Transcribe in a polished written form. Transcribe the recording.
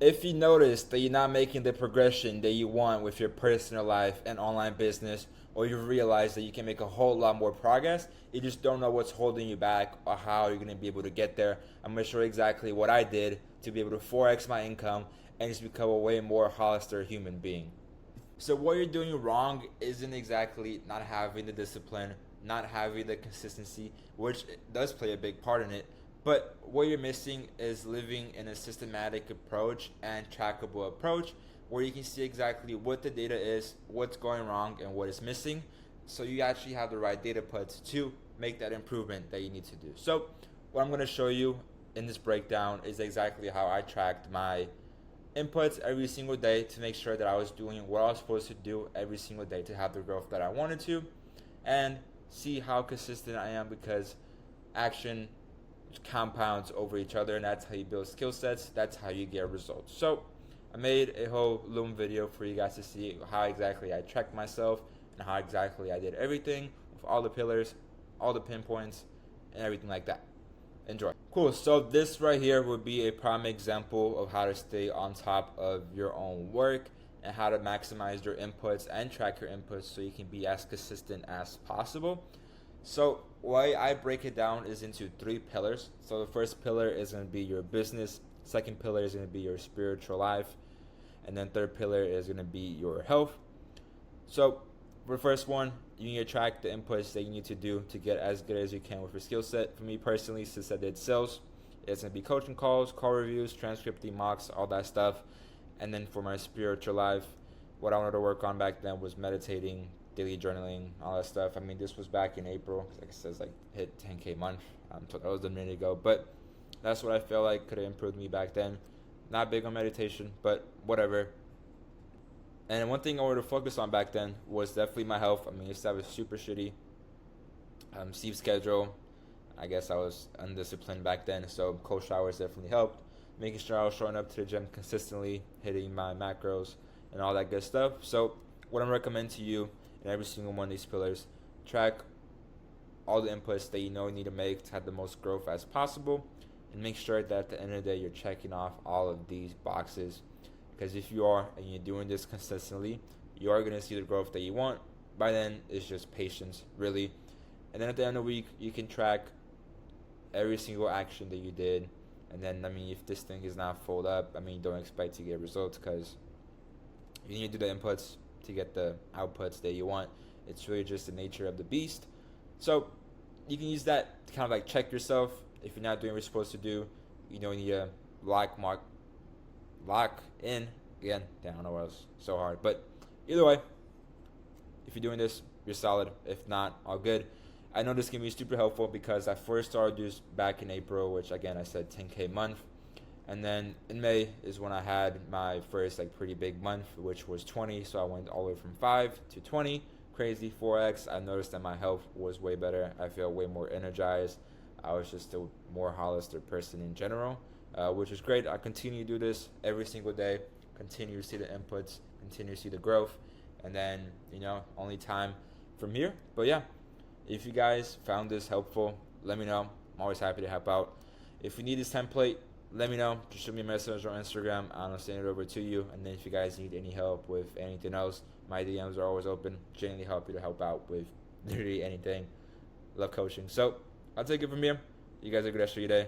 If you notice that you're not making the progression that you want with your personal life and online business, or you realize that you can make a whole lot more progress, you just don't know what's holding you back or how you're going to be able to get there, I'm going to show you exactly what I did to be able to 4x my income and just become a way more hollister human being. So what you're doing wrong isn't exactly not having the discipline, not having the consistency, which does play a big part in it. But what you're missing is living in a systematic approach and trackable approach where you can see exactly what the data is, what's going wrong, and what is missing. So you actually have the right data puts to make that improvement that you need to do. So what I'm going to show you in this breakdown is exactly how I tracked my inputs every single day to make sure that I was doing what I was supposed to do every single day to have the growth that I wanted to, and see how consistent I am, because action compounds over each other, and that's how you build skill sets, that's how you get results. So I made a whole Loom video for you guys to see how exactly I tracked myself and how exactly I did everything with all the pillars, all the pinpoints, and everything like that. Enjoy. Cool. So this right here would be a prime example of how to stay on top of your own work and how to maximize your inputs and track your inputs so you can be as consistent as possible. So why I break it down is into three pillars. So the first pillar is going to be your business. Second pillar is going to be your spiritual life. And then third pillar is going to be your health. So for the first one, you need to track the inputs that you need to do to get as good as you can with your skill set. For me personally, since I did sales, it's going to be coaching calls, call reviews, transcripting mocks, all that stuff. And then for my spiritual life, what I wanted to work on back then was meditating, daily journaling, all that stuff. I mean, this was back in April. Like it says, like hit 10K month. So that was a minute ago. But that's what I felt like could have improved me back then. Not big on meditation, but whatever. And one thing I wanted to focus on back then was definitely my health. I mean, I used to have a super shitty sleep schedule. I guess I was undisciplined back then, so cold showers definitely helped. Making sure I was showing up to the gym consistently, hitting my macros, and all that good stuff. So what I'm recommending to you in every single one of these pillars, track all the inputs that you know you need to make to have the most growth as possible, and make sure that at the end of the day you're checking off all of these boxes. Because if you are and you're doing this consistently, you are going to see the growth that you want. By then, it's just patience, really. And then at the end of the week, you can track every single action that you did. And then, I mean, if this thing is not fold up, I mean, don't expect to get results, because you need to do the inputs to get the outputs that you want. It's really just the nature of the beast. So you can use that to kind of like check yourself. If you're not doing what you're supposed to do, you know, you need to lock in again. Damn, I don't know what else. So hard. But either way, if you're doing this, you're solid. If not, all good. I know this can be super helpful because I first started this back in April, which again I said 10K month. And then in May is when I had my first like pretty big month, which was 20. So I went all the way from 5 to 20. Crazy 4x. I noticed that my health was way better. I felt way more energized. I was just a more holistic person in general, which is great. I continue to do this every single day. Continue to see the inputs. Continue to see the growth. And then, only time from here. But yeah, if you guys found this helpful, let me know. I'm always happy to help out. If you need this template, let me know. Just shoot me a message on Instagram. I'll send it over to you. And then if you guys need any help with anything else, my DMs are always open. Genuinely happy to help out with literally anything. Love coaching. So I'll take it from here. You guys have a good rest of your day.